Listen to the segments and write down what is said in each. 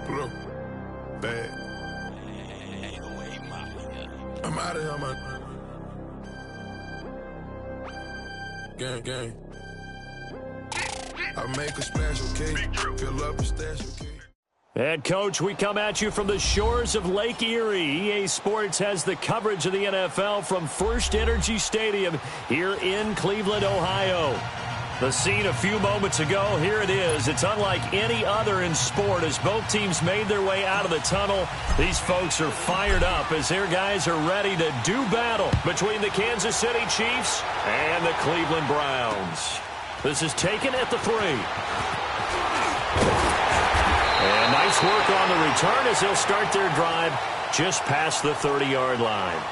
Blue. Bad. I'm out of here, man. Gang, gang. I make a splash, okay? Fill up a stash, okay? Head coach, we come at you from the shores of Lake Erie. EA Sports has the coverage of the NFL from First Energy Stadium here in Cleveland, Ohio. The scene a few moments ago, here it is. It's unlike any other in sport as both teams made their way out of the tunnel. These folks are fired up as their guys are ready to do battle between the Kansas City Chiefs and the Cleveland Browns. This is taken at the 3. And nice work on the return as they'll start their drive just past the 30-yard line.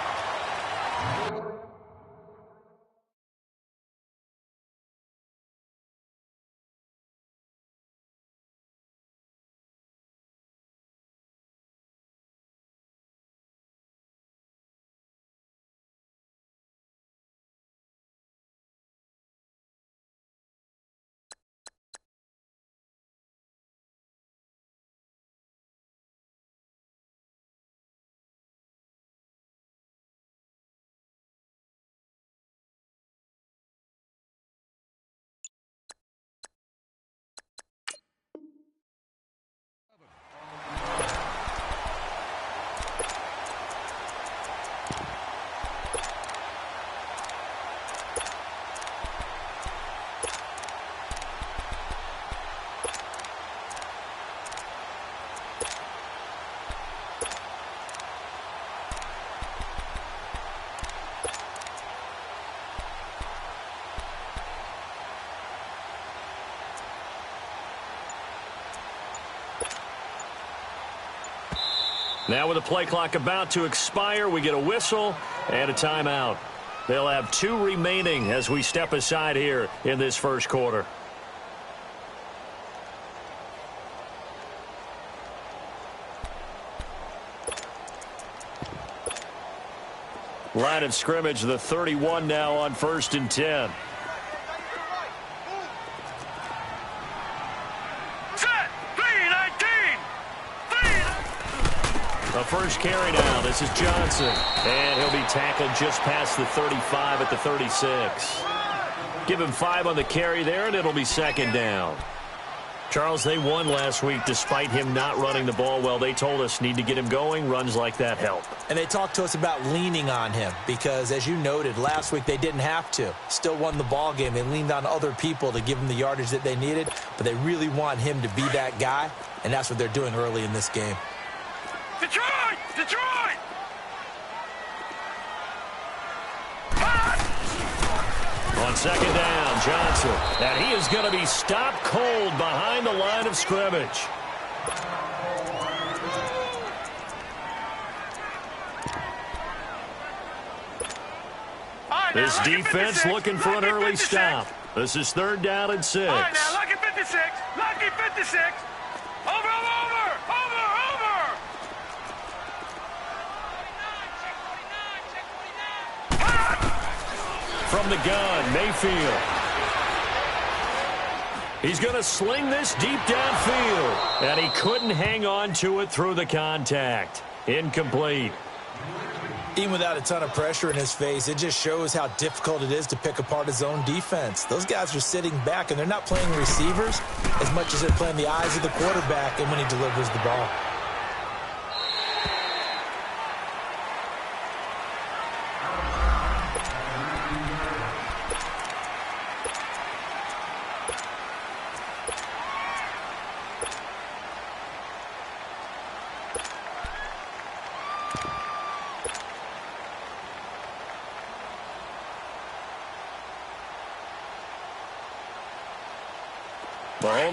Now with the play clock about to expire, we get a whistle and a timeout. They'll have 2 remaining as we step aside here in this first quarter. Line of scrimmage, the 31 now on 1st and 10. The first carry now. This is Johnson. And he'll be tackled just past the 35 at the 36. Give him 5 on the carry there, and it'll be 2nd down. Charles, they won last week despite him not running the ball well. They told us need to get him going. Runs like that help. And they talked to us about leaning on him because, as you noted, last week they didn't have to. Still won the ball game. They leaned on other people to give them the yardage that they needed, but they really want him to be that guy, and that's what they're doing early in this game. Detroit! Detroit! On 2nd down, Johnson. And he is going to be stopped cold behind the line of scrimmage. This defense looking for an early stop. This is 3rd down and 6. All right, now, lucky 56. Lucky 56. Over. From the gun, Mayfield. He's going to sling this deep downfield. And he couldn't hang on to it through the contact. Incomplete. Even without a ton of pressure in his face, it just shows how difficult it is to pick apart his own defense. Those guys are sitting back, and they're not playing receivers as much as they're playing the eyes of the quarterback and when he delivers the ball.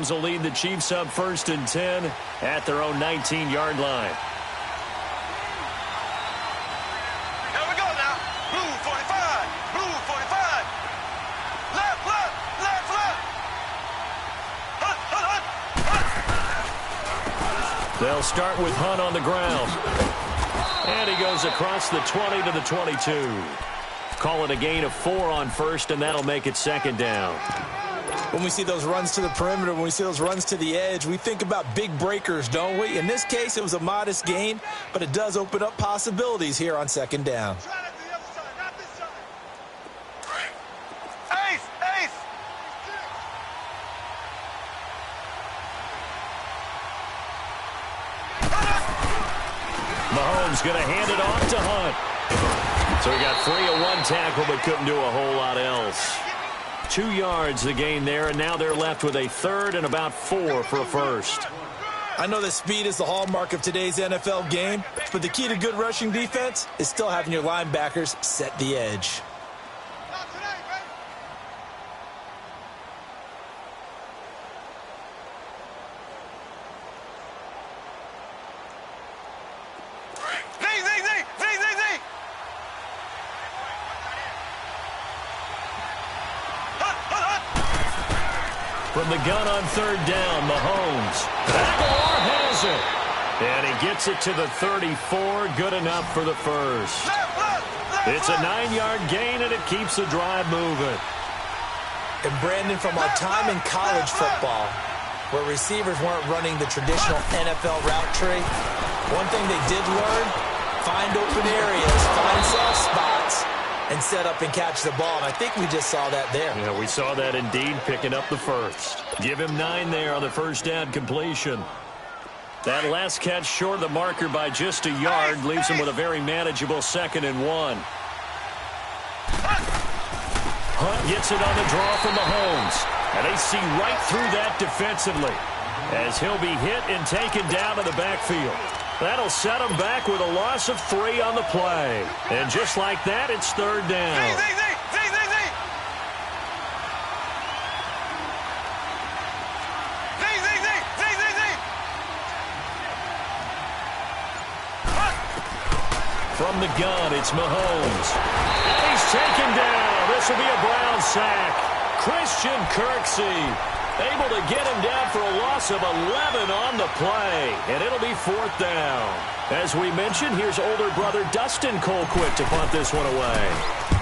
Mahomes will lead the Chiefs up 1st and 10 at their own 19-yard line. Here we go now. Blue 45. Blue 45. Left. Hunt. They'll start with Hunt on the ground. And he goes across the 20 to the 22. Call it a gain of 4 on 1st, and that'll make it 2nd down. When we see those runs to the perimeter, when we see those runs to the edge, we think about big breakers, don't we? In this case, it was a modest gain, but it does open up possibilities here on second down. Mahomes going to hand it off to Hunt. So he got free of one tackle but couldn't do a whole lot else. 2 yards the gain there, and now they're left with a third and about 4 for a first. I know that speed is the hallmark of today's NFL game, but the key to good rushing defense is still having your linebackers set the edge. From the gun on third down, Mahomes. Aguilar has it. And he gets it to the 34. Good enough for the first. It's a 9-yard gain, and it keeps the drive moving. And Brandon, from our time in college football, where receivers weren't running the traditional NFL route tree, one thing they did learn, find open areas, find soft spots, and set up and catch the ball. And I think we just saw that there. Yeah, we saw that indeed, picking up the first. Give him 9 there on the first down completion. That last catch short of the marker by just a yard leaves him with a very manageable 2nd and 1. Hunt gets it on the draw from Mahomes. And they see right through that defensively as he'll be hit and taken down to the backfield. That'll set him back with a loss of 3 on the play. And just like that, it's third down. From the gun, it's Mahomes. And he's taken down. This will be a Brown sack. Christian Kirksey able to get him down for a loss of 11 on the play. And it'll be 4th down. As we mentioned, here's older brother Dustin Colquitt to punt this one away.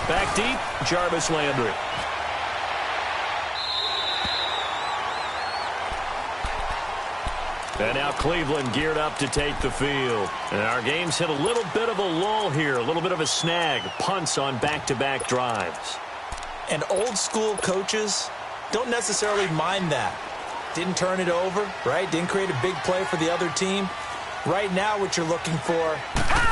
Back deep, Jarvis Landry. And now Cleveland geared up to take the field. And our game's hit a little bit of a lull here, a little bit of a snag. Punts on back-to-back drives. And old school coaches don't necessarily mind that. Didn't turn it over, right? Didn't create a big play for the other team. Right now what you're looking for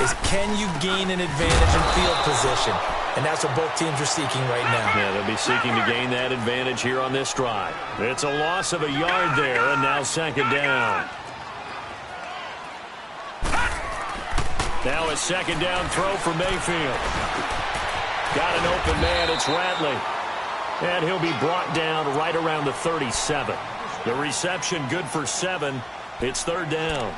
is, can you gain an advantage in field position? And that's what both teams are seeking right now. Yeah, they'll be seeking to gain that advantage here on this drive. It's a loss of a yard there, and now 2nd down. Now a 2nd down throw for Mayfield. Got an open man, it's Ratley. And he'll be brought down right around the 37. The reception good for 7. It's 3rd down.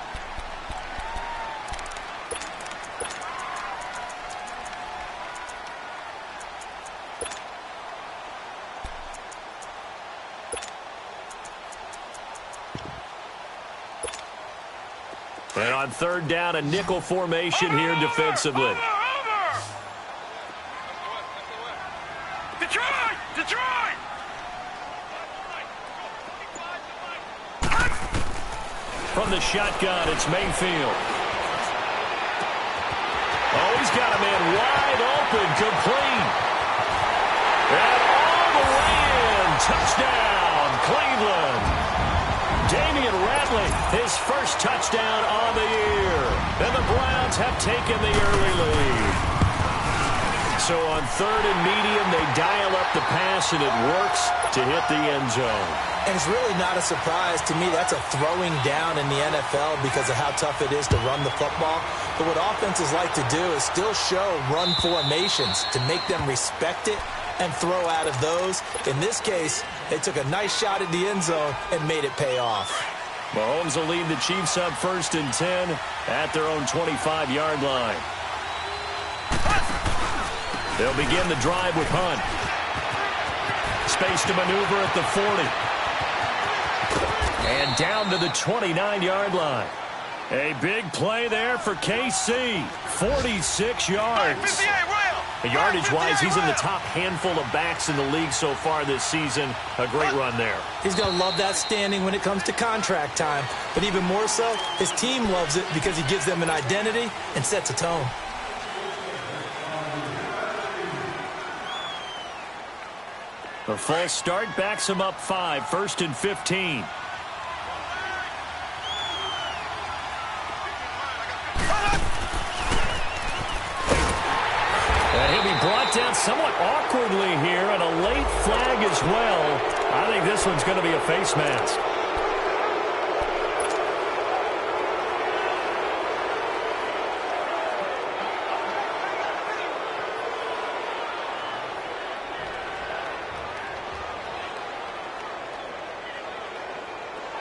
And on 3rd down, a nickel formation here defensively. Detroit! From the shotgun, it's Mayfield. Oh, he's got a man wide open, complete. And all the way in, touchdown, Cleveland. Damian Ratley, his first touchdown on the year. And the Browns have taken the early lead. So on 3rd and medium, they dial up the pass, and it works to hit the end zone. And it's really not a surprise to me. That's a throwing down in the NFL because of how tough it is to run the football. But what offenses like to do is still show run formations to make them respect it and throw out of those. In this case, they took a nice shot at the end zone and made it pay off. Mahomes will lead the Chiefs up 1st and 10 at their own 25-yard line. They'll begin the drive with Hunt. Space to maneuver at the 40. And down to the 29-yard line. A big play there for KC. 46 yards. 58, Rail! Yardage-wise, he's in the top handful of backs in the league so far this season. A great run there. He's going to love that standing when it comes to contract time. But even more so, his team loves it because he gives them an identity and sets a tone. A false start backs him up 5, 1st and 15. And he'll be brought down somewhat awkwardly here, and a late flag as well. I think this one's going to be a face mask.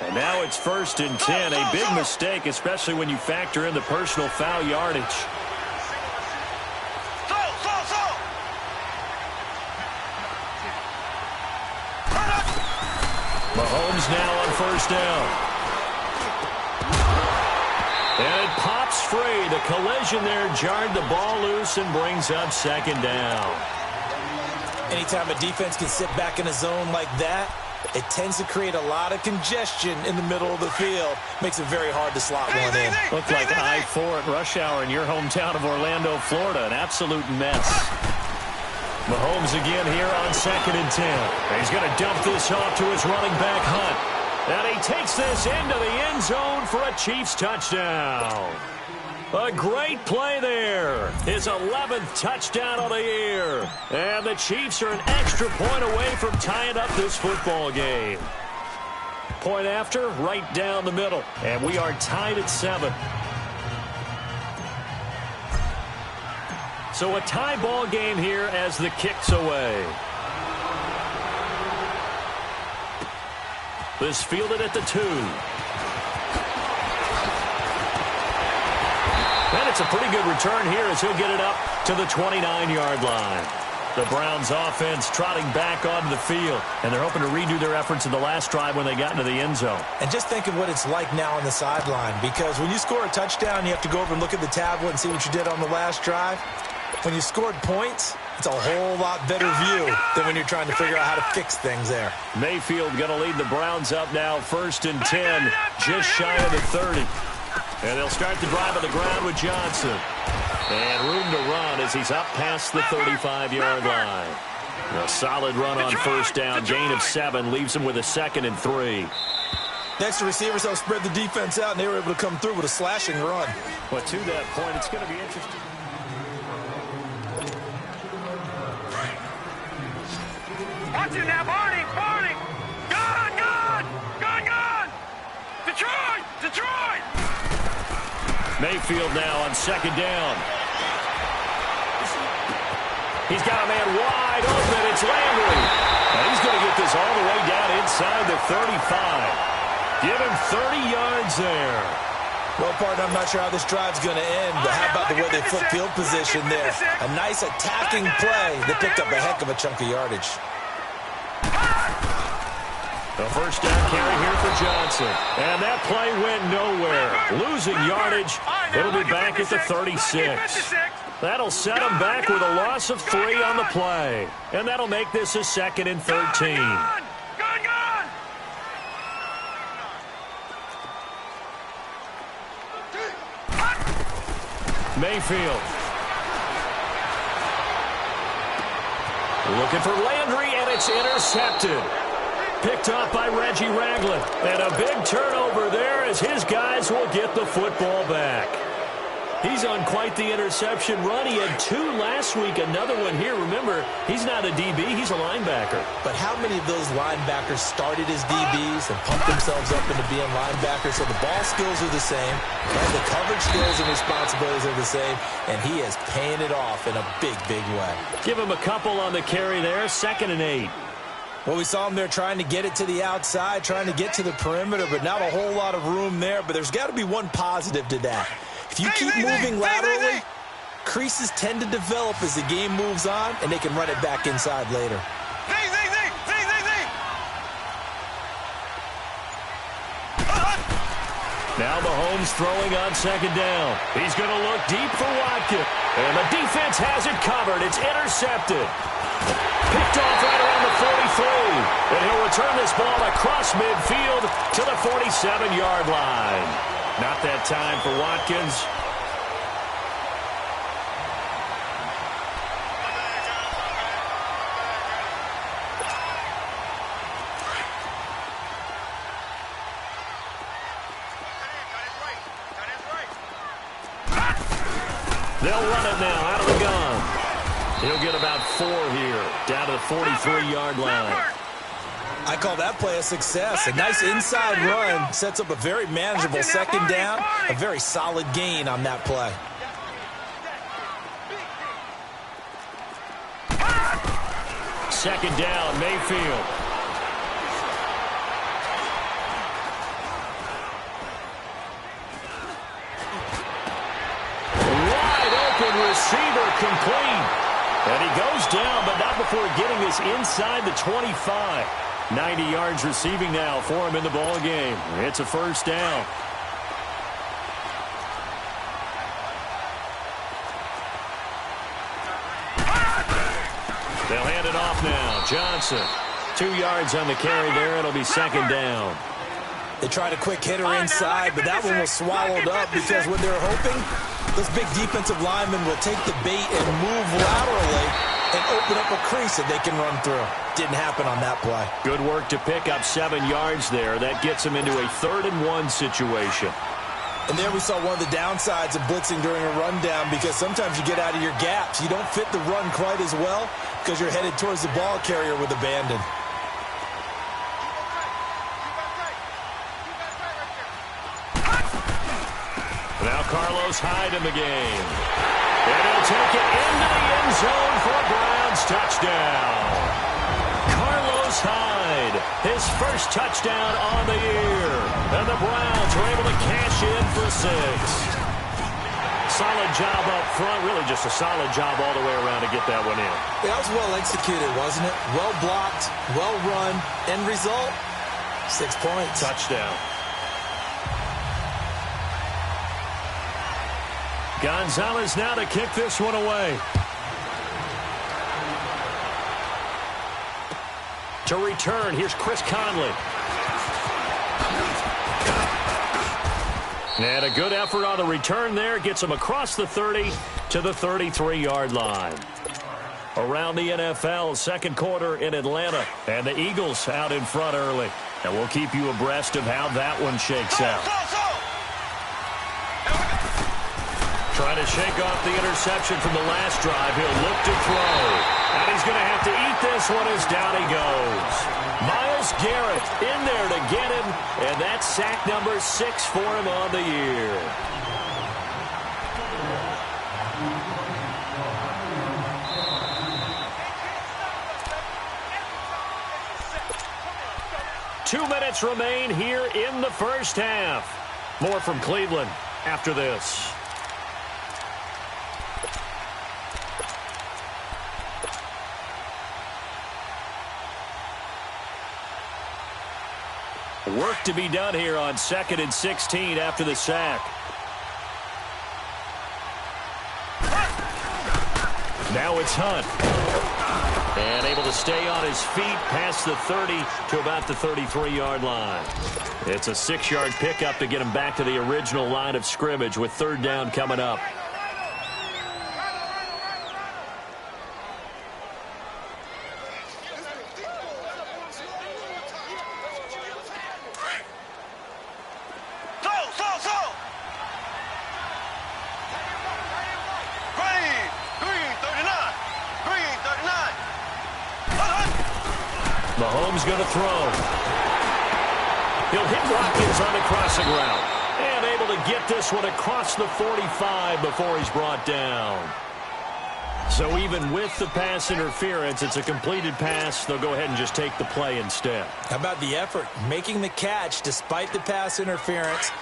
And now it's 1st and 10. A big mistake, especially when you factor in the personal foul yardage. Mahomes now on 1st down. And it pops free. The collision there jarred the ball loose and brings up 2nd down. Anytime a defense can sit back in a zone like that, it tends to create a lot of congestion in the middle of the field. Makes it very hard to slot one in. Looked like I-4 at rush hour in your hometown of Orlando, Florida. An absolute mess. Mahomes again here on 2nd and 10. He's going to dump this off to his running back, Hunt. And he takes this into the end zone for a Chiefs touchdown. A great play there. His 11th touchdown of the year. And the Chiefs are an extra point away from tying up this football game. Point after, right down the middle. And we are tied at 7. So a tie ball game here as the kick's away. This fielded at the 2. And it's a pretty good return here as he'll get it up to the 29-yard line. The Browns offense trotting back onto the field, and they're hoping to redo their efforts in the last drive when they got into the end zone. And just think of what it's like now on the sideline, because when you score a touchdown, you have to go over and look at the tablet and see what you did on the last drive. When you scored points, it's a whole lot better view than when you're trying to figure out how to fix things there. Mayfield going to lead the Browns up now, 1st and 10, just shy of the 30. And they'll start the drive on the ground with Johnson. And room to run as he's up past the 35-yard line. A solid run on 1st down. Gain of 7 leaves him with a 2nd and 3. Next, the receivers helped spread the defense out, and they were able to come through with a slashing run. But to that point, it's going to be interesting. Watch it now, Barney! Barney! Gone! Gone! Gone! Gone! Detroit! Detroit! Mayfield now on 2nd down. He's got a man wide open. It's Landry. And he's going to get this all the way down inside the 35. Give him 30 yards there. Well, partner, I'm not sure how this drive's going to end, but how about the way they flip field position there? A nice attacking play that picked up a heck of a chunk of yardage. The 1st down carry here for Johnson. And that play went nowhere. Losing yardage. It'll be back at the 36. That'll set him back with a loss of 3 on the play. And that'll make this a 2nd and 13. Mayfield. Looking for Landry, and it's intercepted. Picked off by Reggie Ragland. And a big turnover there as his guys will get the football back. He's on quite the interception run. He had 2 last week, another one here. Remember, he's not a DB, he's a linebacker. But how many of those linebackers started as DBs and pumped themselves up into being linebackers? So the ball skills are the same, and the coverage skills and responsibilities are the same, and he is paying it off in a big, big way. Give him a couple on the carry there, 2nd and 8. Well, we saw him there trying to get it to the outside, trying to get to the perimeter, but not a whole lot of room there. But there's got to be one positive to that. If you keep moving laterally, creases tend to develop as the game moves on, and they can run it back inside later. Now Mahomes throwing on 2nd down. He's going to look deep for Watkins. And the defense has it covered. It's intercepted. Picked off right around the 43. And he'll return this ball across midfield to the 47-yard line. Not that time for Watkins. They'll run it now out of the gun. He'll get about 4 here, down to the 43-yard line. I call that play a success. A nice inside run sets up a very manageable second down, a very solid gain on that play. Second down, Mayfield. Receiver complete. And he goes down, but not before getting this inside the 25. 90 yards receiving now for him in the ball game. It's a first down. They'll hand it off now. Johnson. 2 yards on the carry there. It'll be second down. They tried a quick hitter inside, but that one was swallowed up because when they're hoping, those big defensive linemen will take the bait and move laterally and open up a crease that they can run through. Didn't happen on that play. Good work to pick up 7 yards there. That gets them into a 3rd-and-1 situation. And there we saw one of the downsides of blitzing during a rundown because sometimes you get out of your gaps. You don't fit the run quite as well because you're headed towards the ball carrier with abandon. Now Carlos Hyde in the game. And he'll take it into the end zone for a Browns touchdown. Carlos Hyde, his first touchdown on the year. And the Browns were able to cash in for 6. Solid job up front. Really just a solid job all the way around to get that one in. Yeah, that was well executed, wasn't it? Well blocked, well run. End result, 6 points. Touchdown. Gonzalez now to kick this one away. To return, here's Chris Conley. And a good effort on the return there. Gets him across the 30 to the 33-yard line. Around the NFL, second quarter in Atlanta. And the Eagles out in front early. And we'll keep you abreast of how that one shakes out. Trying to shake off the interception from the last drive. He'll look to throw. And he's going to have to eat this one as down he goes. Myles Garrett in there to get him. And that's sack number 6 for him on the year. Two minutes remain here in the first half. More from Cleveland after this. Work to be done here on 2nd and 16 after the sack. Now it's Hunt. And able to stay on his feet past the 30 to about the 33-yard line. It's a 6-yard pickup to get him back to the original line of scrimmage with 3rd down coming up. Mahomes going to throw. He'll hit Watkins on the crossing route. And able to get this one across the 45 before he's brought down. So even with the pass interference, it's a completed pass. They'll go ahead and just take the play instead. How about the effort? Making the catch despite the pass interference.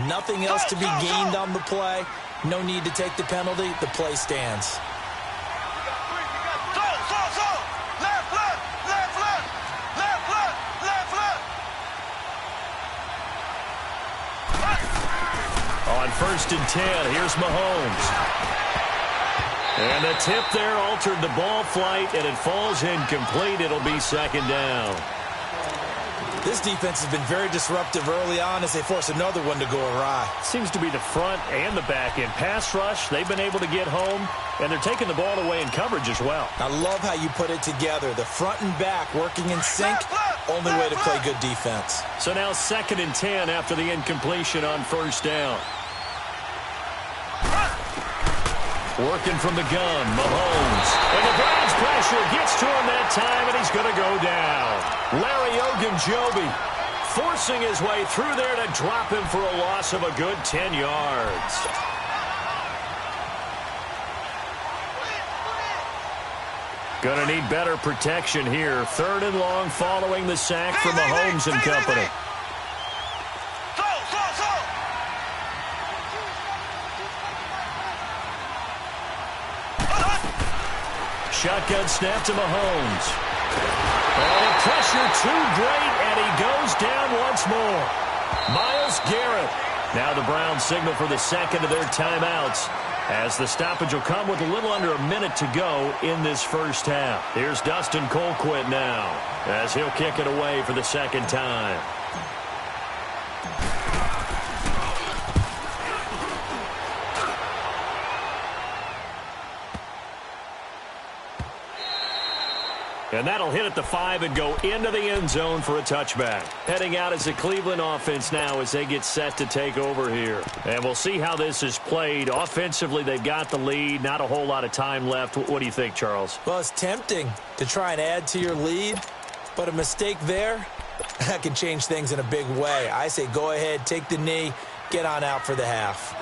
Nothing else to be gained on the play. No need to take the penalty. The play stands. On 1st and 10, here's Mahomes. And the tip there altered the ball flight, and it falls incomplete. It'll be second down. This defense has been very disruptive early on as they force another one to go awry. Seems to be the front and the back end. Pass rush, they've been able to get home, and they're taking the ball away in coverage as well. I love how you put it together. The front and back working in sync, only way to play good defense. So now 2nd and 10 after the incompletion on first down. Working from the gun, Mahomes. And the Browns pressure gets to him that time, and he's going to go down. Larry Ogunjobi forcing his way through there to drop him for a loss of a good 10 yards. Going to need better protection here. 3rd and long following the sack from Mahomes and company. Shotgun snap to Mahomes. And the pressure too great, and he goes down once more. Myles Garrett. Now the Browns signal for the second of their timeouts, as the stoppage will come with a little under a minute to go in this first half. Here's Dustin Colquitt now, as he'll kick it away for the second time. And that'll hit at the 5 and go into the end zone for a touchback. Heading out as the Cleveland offense now as they get set to take over here. And we'll see how this is played. Offensively, they've got the lead. Not a whole lot of time left. What do you think, Charles? Well, it's tempting to try and add to your lead, but a mistake there, that can change things in a big way. I say go ahead, take the knee, get on out for the half.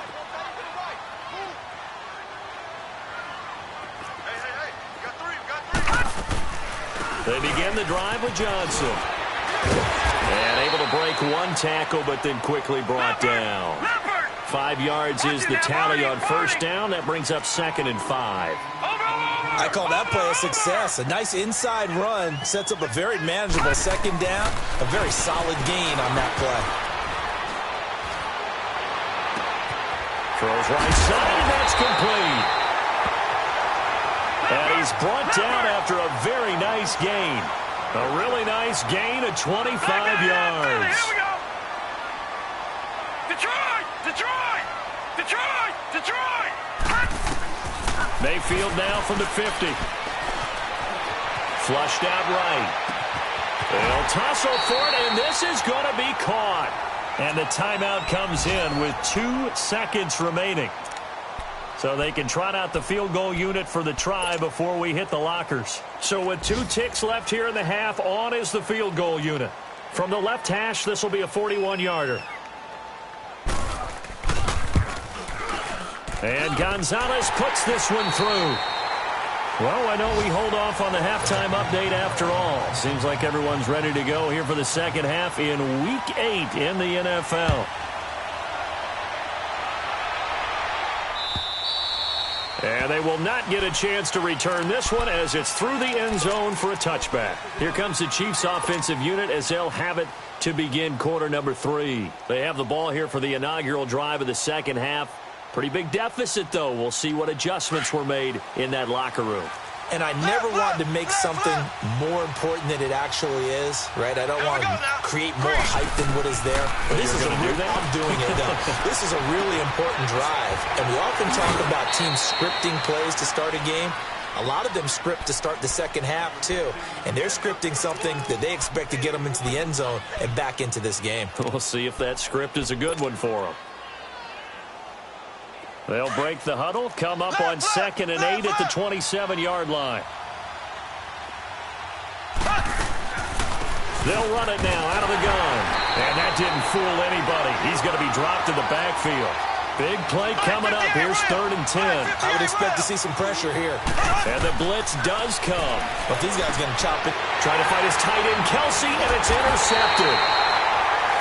They begin the drive with Johnson. And able to break one tackle, but then quickly brought down. 5 yards is the tally on first down. That brings up 2nd and 5. I call that play a success. A nice inside run sets up a very manageable second down. A very solid gain on that play. Throws right side. That's complete. And he's brought down after a very nice gain. A really nice gain of 25 yards. Here we go. Detroit! Detroit! Detroit! Detroit! Mayfield now from the 50. Flushed out right. They'll tussle for it, and this is going to be caught. And the timeout comes in with 2 seconds remaining. So they can trot out the field goal unit for the try before we hit the lockers. So with 2 ticks left here in the half, on is the field goal unit. From the left hash, this will be a 41-yarder. And Gonzalez puts this one through. Well, I know we hold off on the halftime update after all. Seems like everyone's ready to go here for the second half in Week 8 in the NFL. And they will not get a chance to return this one as it's through the end zone for a touchback. Here comes the Chiefs offensive unit as they'll have it to begin quarter number 3. They have the ball here for the inaugural drive of the second half. Pretty big deficit, though. We'll see what adjustments were made in that locker room. And I never want to make something more important than it actually is, right? I don't want to create more hype than what is there. But this is I'm doing it, though. This is a really important drive. And we often talk about teams scripting plays to start a game. A lot of them script to start the second half, too. And they're scripting something that they expect to get them into the end zone and back into this game. We'll see if that script is a good one for them. They'll break the huddle, come up on 2nd and 8 at the 27-yard line. They'll run it now out of the gun. And that didn't fool anybody. He's going to be dropped in the backfield. Big play coming up. Here's 3rd and 10. I would expect to see some pressure here. And the blitz does come. But these guys are going to chop it. Trying to fight his tight end, Kelsey, and it's intercepted.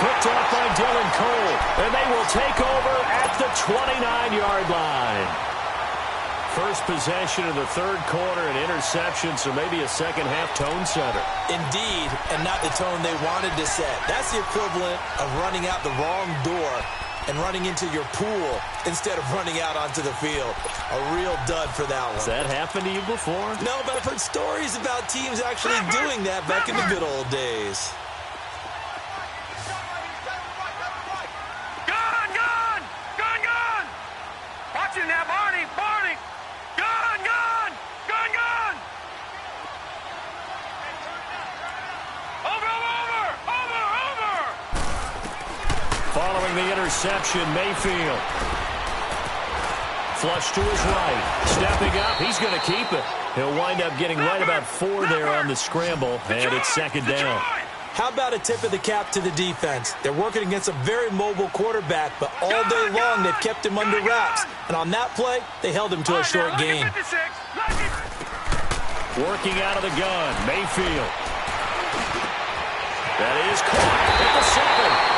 Picked off by Dylan Cole, and they will take over at the 29-yard line. First possession of the third quarter, an interception, so maybe a second-half tone setter. Indeed, and not the tone they wanted to set. That's the equivalent of running out the wrong door and running into your pool instead of running out onto the field. A real dud for that one. Has that happened to you before? No, but I've heard stories about teams actually doing that back in the good old days. Gun, gun! Gun, gun! Watching that, Barney! Barney! Gun, gun! Gun, gun! Over, over! Over, over! Following the interception, Mayfield. Flush to his right. Stepping up, he's going to keep it. He'll wind up getting right about 4 there on the scramble, and it's second down. How about a tip of the cap to the defense? They're working against a very mobile quarterback, but all day long they've kept him under wraps. And on that play, they held him to a short gain. Working out of the gun, Mayfield. That is caught at the 7.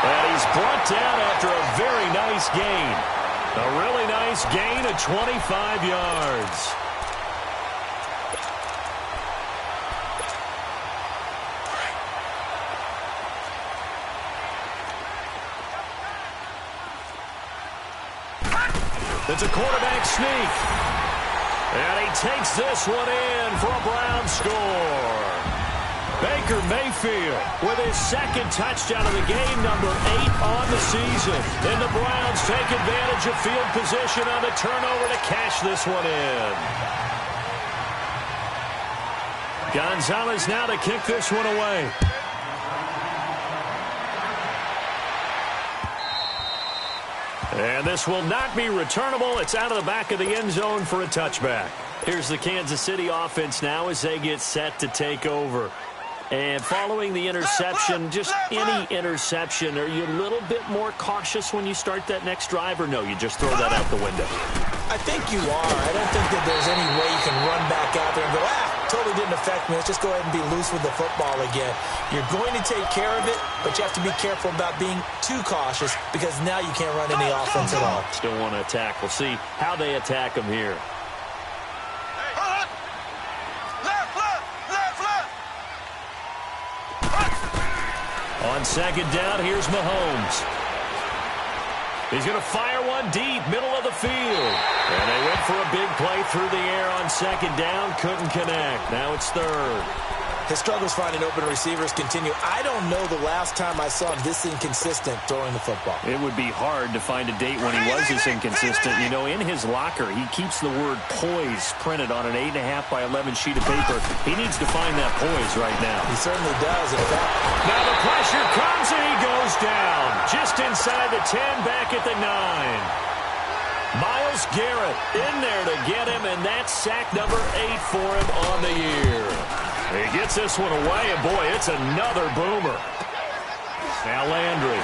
And he's brought down after a very nice gain. A really nice gain of 25 yards. It's a quarterback sneak. And he takes this one in for a Brown score. Baker Mayfield with his second touchdown of the game, number 8 on the season. And the Browns take advantage of field position on the turnover to cash this one in. Gonzalez now to kick this one away. And this will not be returnable. It's out of the back of the end zone for a touchback. Here's the Kansas City offense now as they get set to take over. And following the interception, just any interception, are you a little bit more cautious when you start that next drive, or no, you just throw that out the window? I think you are. I don't think that there's any way you can run back out there and go, totally didn't affect me. Let's just go ahead and be loose with the football again. You're going to take care of it, but you have to be careful about being too cautious because now you can't run any offense at all. Still want to attack. We'll see how they attack them here. On second down, here's Mahomes. He's going to fire one deep, middle of the field. And they went for a big play through the air on second down. Couldn't connect. Now it's third. His struggles finding open receivers continue. I don't know the last time I saw him this inconsistent throwing the football. It would be hard to find a date when he was this inconsistent. You know, in his locker, he keeps the word poise printed on an 8.5 by 11 sheet of paper. He needs to find that poise right now. He certainly does, in fact. Now the pressure comes and he goes down. Just inside the 10, back at the 9. Myles Garrett in there to get him, and that's sack number 8 for him on the year. He gets this one away, and boy, it's another boomer. Now Landry.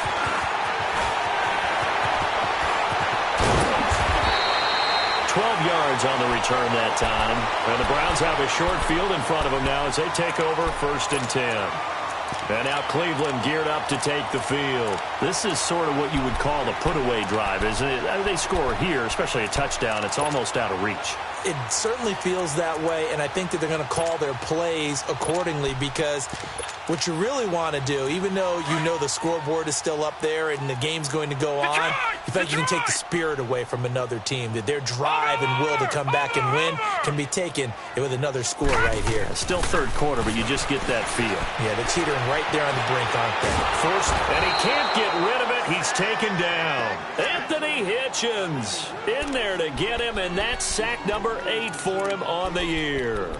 Yards on the return that time. And the Browns have a short field in front of them now as they take over 1st and 10. And now Cleveland geared up to take the field. This is sort of what you would call the put-away drive, isn't it? I mean, they score here, especially a touchdown. It's almost out of reach. It certainly feels that way, and I think that they're going to call their plays accordingly because what you really want to do, even though you know the scoreboard is still up there and the game's going to go on, you think you can take the spirit away from another team, that their drive and will to come back and win can be taken with another score right here. Still third quarter, but you just get that feel. Yeah, they're teetering right there on the brink, aren't they? First, and he can't get rid of it. He's taken down. Anthony Hitchens in there to get him, and that's sack number 8 for him on the year.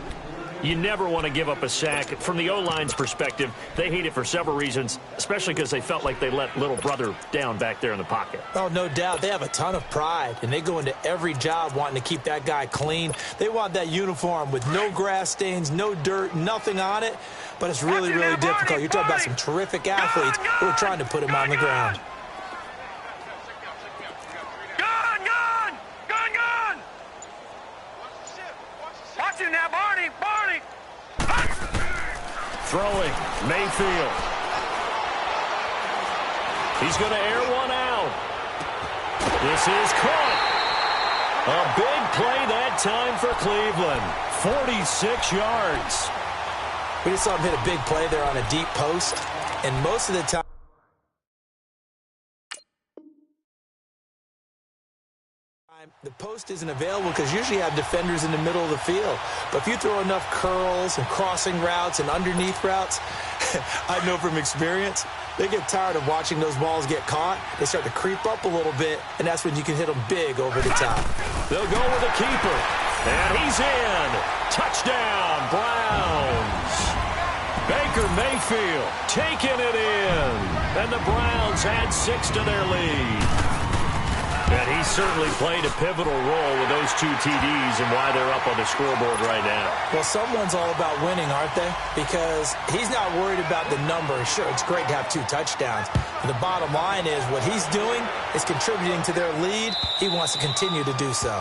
You never want to give up a sack. From the O-line's perspective, they hate it for several reasons, especially because they felt like they let little brother down back there in the pocket. Oh, no doubt. They have a ton of pride, and they go into every job wanting to keep that guy clean. They want that uniform with no grass stains, no dirt, nothing on it, but it's really, really difficult. You're talking about some terrific athletes who are trying to put him on the ground. Now, Barney! Throwing, Mayfield. He's going to air one out. This is caught. A big play that time for Cleveland. 46 yards. We just saw him hit a big play there on a deep post, and most of the time, the post isn't available because usually you have defenders in the middle of the field. But if you throw enough curls and crossing routes and underneath routes, I know from experience, they get tired of watching those balls get caught. They start to creep up a little bit, and that's when you can hit them big over the top. They'll go with the keeper, and he's in. Touchdown, Browns. Baker Mayfield taking it in, and the Browns add 6 to their lead. And he certainly played a pivotal role with those 2 TDs and why they're up on the scoreboard right now. Well, someone's all about winning, aren't they? Because he's not worried about the number. Sure, it's great to have 2 touchdowns. But the bottom line is what he's doing is contributing to their lead. He wants to continue to do so.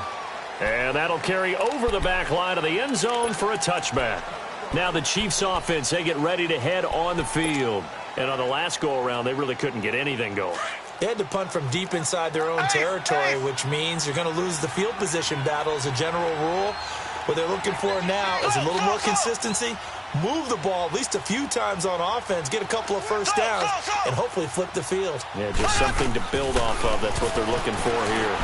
And that'll carry over the back line of the end zone for a touchback. Now the Chiefs offense, they get ready to head on the field. And on the last go-around, they really couldn't get anything going. They had to punt from deep inside their own territory, which means you're going to lose the field position battle as a general rule. What they're looking for now is a little more consistency, move the ball at least a few times on offense, get a couple of first downs, and hopefully flip the field. Yeah, just something to build off of. That's what they're looking for here.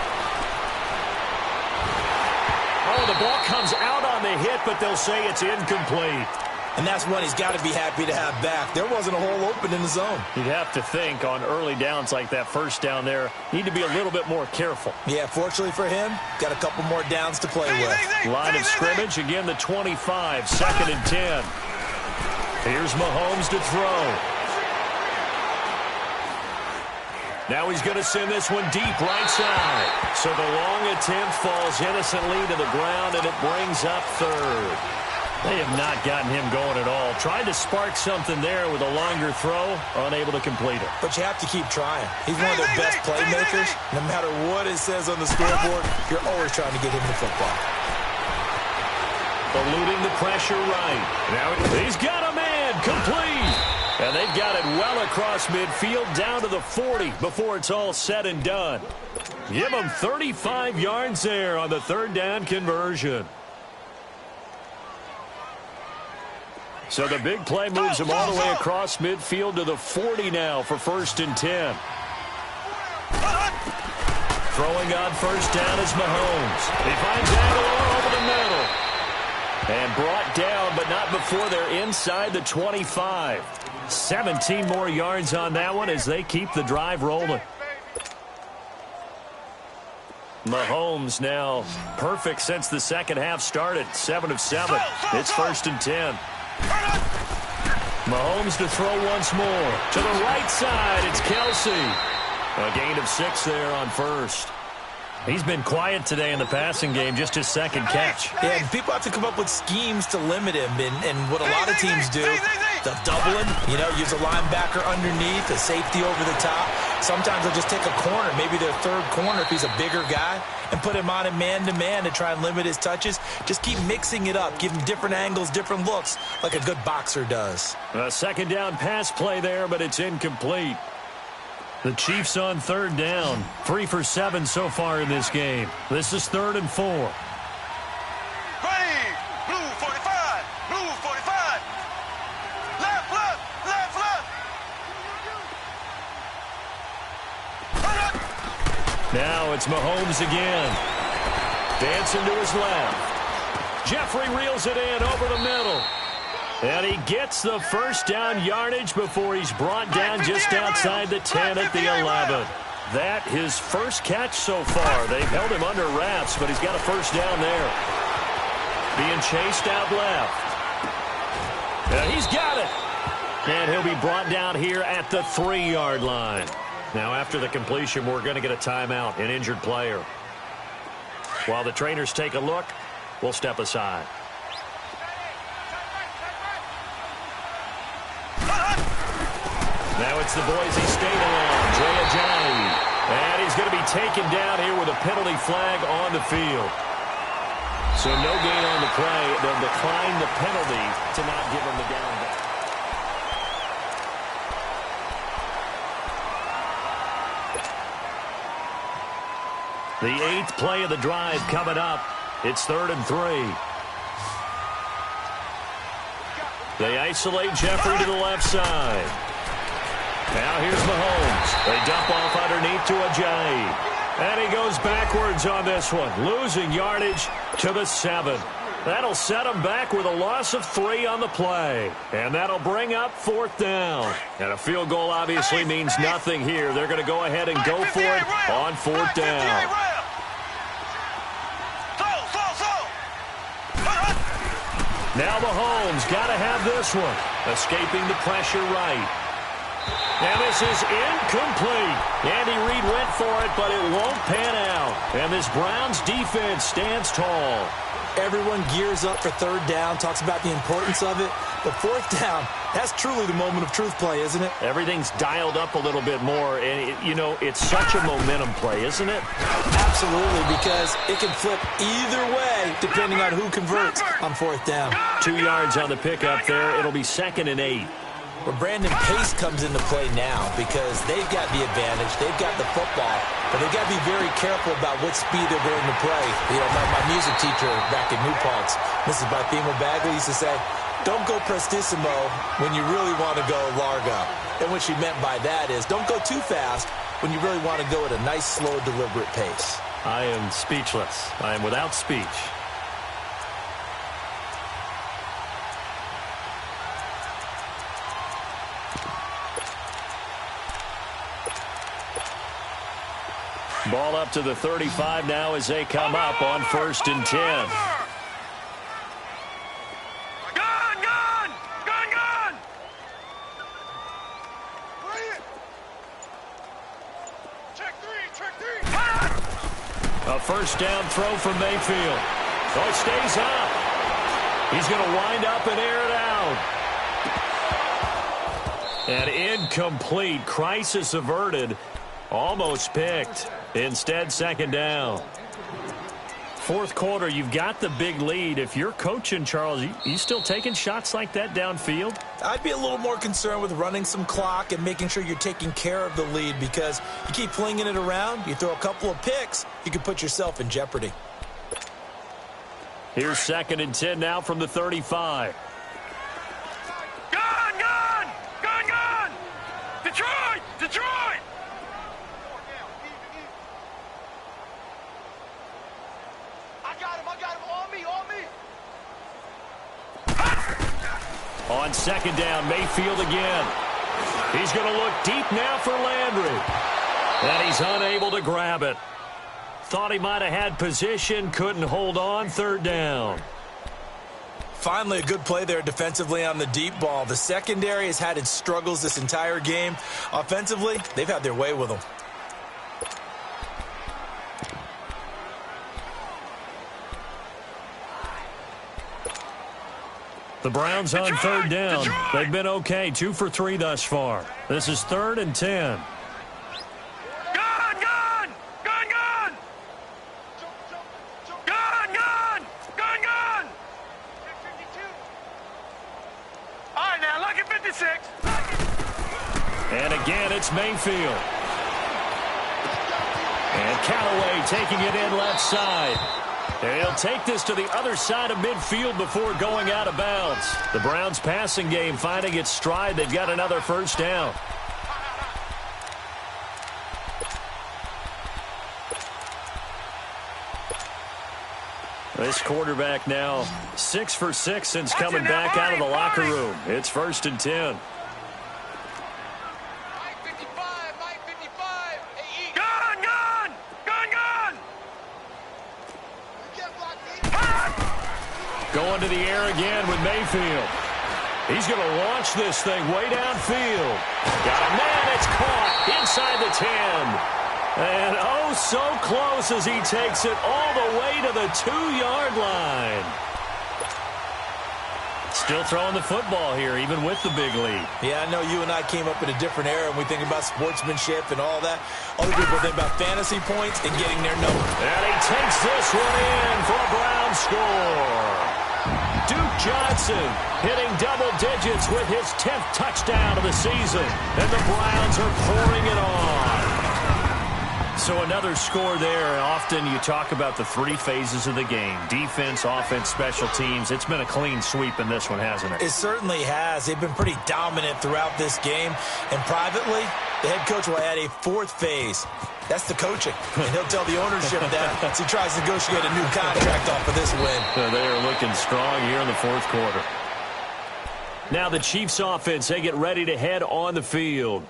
Oh, the ball comes out on the hit, but they'll say it's incomplete. And that's one he's got to be happy to have back. There wasn't a hole open in the zone. You'd have to think on early downs like that first down there, need to be a little bit more careful. Yeah, fortunately for him, got a couple more downs to play with. Line of scrimmage, again the 25, 2nd and 10. Here's Mahomes to throw. Now he's going to send this one deep right side. So the long attempt falls innocently to the ground, and it brings up 3rd. They have not gotten him going at all. Tried to spark something there with a longer throw, unable to complete it. But you have to keep trying. He's one of their best playmakers. No matter what it says on the scoreboard, you're always trying to get him the football. Eluding the pressure right. Now he's got a man, complete. And they've got it well across midfield down to the 40 before it's all said and done. Give them 35 yards there on the 3rd down conversion. So the big play moves him all the way across midfield to the 40 now for 1st and 10. Throwing on 1st down is Mahomes. He finds Aguilar over the middle. And brought down, but not before they're inside the 25. 17 more yards on that one as they keep the drive rolling. Mahomes now perfect since the second half started. 7 of 7. It's 1st and 10. Mahomes to throw once more. To the right side, it's Kelsey. A gain of 6 there on 1st. He's been quiet today in the passing game, just his 2nd catch. Yeah, and people have to come up with schemes to limit him. And what a lot of teams do, they'll double him, use a linebacker underneath, a safety over the top. Sometimes they'll just take a corner, maybe their 3rd corner if he's a bigger guy, and put him on a man-to-man to try and limit his touches. Just keep mixing it up, give him different angles, different looks, like a good boxer does. A 2nd down pass play there, but it's incomplete. The Chiefs on 3rd down. 3 for 7 so far in this game. This is 3rd and 4. Green, blue 45, blue 45. Left, left, left, left. Now it's Mahomes again. Dancing to his left. Jeffrey reels it in over the middle. And he gets the 1st down yardage before he's brought down just outside the 10 at the 11. That his first catch so far. They've held him under wraps, but he's got a 1st down there. Being chased out left. And he's got it. And he'll be brought down here at the 3-yard line. Now after the completion, we're going to get a timeout, an injured player. While the trainers take a look, we'll step aside. Now it's the Boise State along, Jay Ajayi. And he's going to be taken down here with a penalty flag on the field. So no gain on the play. They'll decline the penalty to not give him the down back. The 8th play of the drive coming up. It's 3rd and 3. They isolate Jeffrey to the left side. Now here's Mahomes. They dump off underneath to Ajayi. And he goes backwards on this one, losing yardage to the 7. That'll set him back with a loss of 3 on the play. And that'll bring up 4th down. And a field goal obviously means nothing here. They're going to go ahead and go for it on 4th down. Now Mahomes got to have this one. Escaping the pressure right. And this is incomplete. Andy Reid went for it, but it won't pan out. And this Browns defense stands tall. Everyone gears up for 3rd down, talks about the importance of it. But 4th down, that's truly the moment of truth play, isn't it? Everything's dialed up a little bit more. And, it's such a momentum play, isn't it? Absolutely, because it can flip either way depending on who converts on 4th down. 2 yards on the pickup there. It'll be 2nd and 8. Where Brandon Pace comes into play now because they've got the advantage, they've got the football, but they've got to be very careful about what speed they're going to play. My music teacher back in New Paltz, Mrs. Barthema Bagley, used to say, don't go prestissimo when you really want to go largo. And what she meant by that is don't go too fast when you really want to go at a nice, slow, deliberate pace. I am speechless. I am without speech. Ball up to the 35 now as they come up on 1st and 10. Gun! Check three. A 1st down throw from Mayfield. Oh, it stays up. He's going to wind up and air it out. And incomplete. Crisis averted. Almost picked. Instead, 2nd down. 4th quarter, you've got the big lead. If you're coaching, Charles, you still taking shots like that downfield? I'd be a little more concerned with running some clock and making sure you're taking care of the lead, because you keep flinging it around, you throw a couple of picks, you can put yourself in jeopardy. Here's 2nd and 10 now from the 35. Gun! Detroit! I got him, on me. On 2nd down, Mayfield again. He's going to look deep now for Landry. And he's unable to grab it. Thought he might have had position, couldn't hold on. 3rd down. Finally, a good play there defensively on the deep ball. The secondary has had its struggles this entire game. Offensively, they've had their way with them. The Browns on 3rd down. They've been okay, 2 for 3 thus far. This is 3rd and 10. Gun! All right, now, look at 56. And again, it's Mayfield. And Callaway taking it in left side. And he'll take this to the other side of midfield before going out of bounds. The Browns passing game finding its stride. They've got another 1st down. This quarterback now 6 for 6 since coming back out of the locker room. It's 1st and 10. Going to the air again with Mayfield. He's going to launch this thing way downfield. Got a man. It's caught inside the 10. And oh, so close as he takes it all the way to the 2-yard line. Still throwing the football here, even with the big lead. Yeah, I know you and I came up in a different era, and we think about sportsmanship and all that. Other people think about fantasy points and getting their number. And he takes this one in for a Browns score. Duke Johnson hitting double digits with his 10th touchdown of the season. And the Browns are pouring it on. So another score there. Often you talk about the three phases of the game: defense, offense, special teams. It's been a clean sweep in this one, hasn't it? It certainly has. They've been pretty dominant throughout this game. And privately, the head coach will add a fourth phase. That's the coaching. And he'll tell the ownership that as he tries to negotiate a new contract off of this win. So they are looking strong here in the fourth quarter. Now the Chiefs offense, they get ready to head on the field.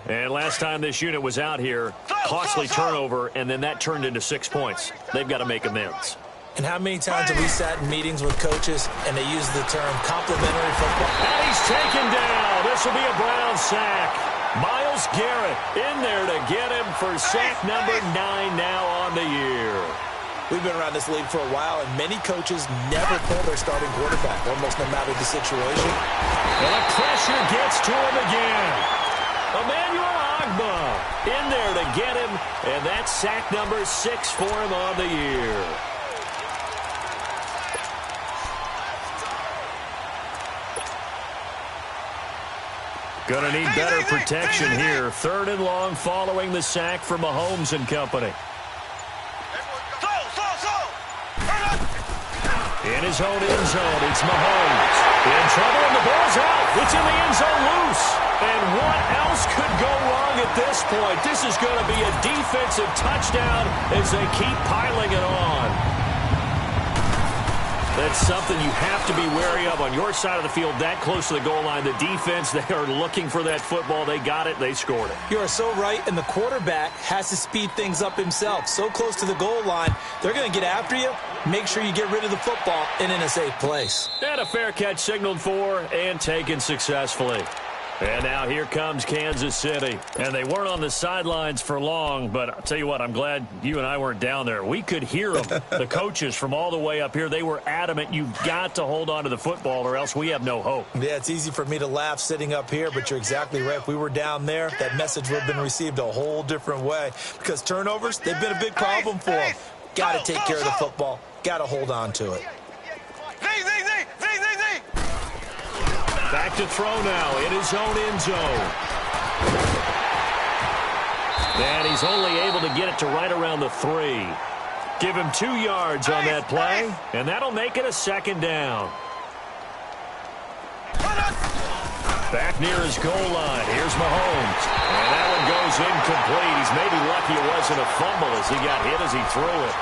And last time this unit was out here, costly turnover, and then that turned into 6 points. They've got to make amends. And how many times have we sat in meetings with coaches and they use the term complimentary football? And he's taken down. This will be a Brown sack. Myles Garrett in there to get him for sack number 9 now on the year. We've been around this league for a while, and many coaches never pull their starting quarterback, almost no matter the situation. Well, the pressure gets to him again. Emmanuel Ogbah in there to get him, and that's sack number 6 for him on the year. Gonna need better protection here. 3rd and long following the sack for Mahomes and company. In his own end zone, it's Mahomes. In trouble, and the ball's out. It's in the end zone loose. And what else could go wrong at this point? This is going to be a defensive touchdown as they keep piling it on. That's something you have to be wary of on your side of the field, that close to the goal line. The defense, they are looking for that football. They got it. They scored it. You are so right, and the quarterback has to speed things up himself. So close to the goal line, they're going to get after you. Make sure you get rid of the football and in a safe place. And a fair catch signaled for and taken successfully. And now here comes Kansas City. And they weren't on the sidelines for long, but I'll tell you what, I'm glad you and I weren't down there. We could hear them, the coaches from all the way up here. They were adamant, you've got to hold on to the football or else we have no hope. Yeah, it's easy for me to laugh sitting up here, but you're exactly right. If we were down there, that message would have been received a whole different way. Because turnovers, they've been a big problem for them. Got to take care of the football. Got to hold on to it. Back to throw now in his own end zone. And he's only able to get it to right around the 3. Give him 2 yards on that play, and that'll make it a 2nd down. Back near his goal line. Here's Mahomes. And that one goes incomplete. He's maybe lucky it wasn't a fumble as he got hit as he threw it.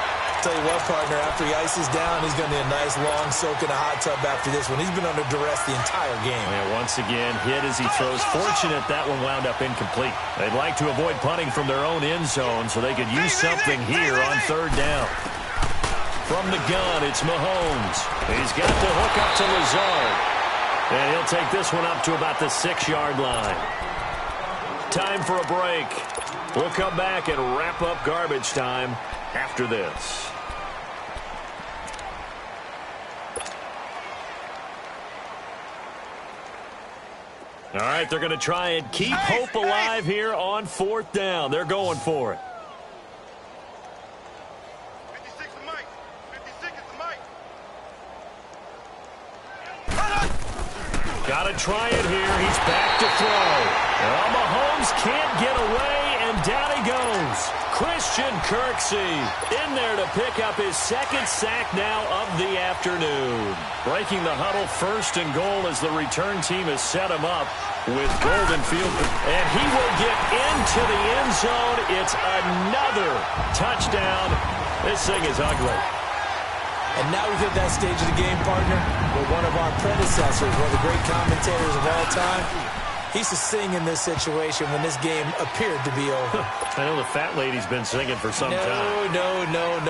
Tell you what, partner, after he ices down, he's going to need a nice long soak in a hot tub after this one. He's been under duress the entire game. And once again, hit as he throws. Fortunate that one wound up incomplete. They'd like to avoid punting from their own end zone so they could use something here on 3rd down. From the gun, it's Mahomes. He's got the hook up to Lazard. And he'll take this one up to about the 6-yard line. Time for a break. We'll come back and wrap up garbage time after this. All right, they're going to try and keep hope alive here on 4th down. They're going for it. 56 is Mike. 56 is Mike. Got to try it here. He's back to throw. Well, Mahomes can't get away, and down he goes. Christian Kirksey in there to pick up his 2nd sack now of the afternoon. Breaking the huddle, 1st and goal as the return team has set him up with golden field. And he will get into the end zone. It's another touchdown. This thing is ugly. And now we've hit that stage of the game, partner, where one of our predecessors, one of the great commentators of all time, he used to sing in this situation when this game appeared to be over. I know the fat lady's been singing for some time. No.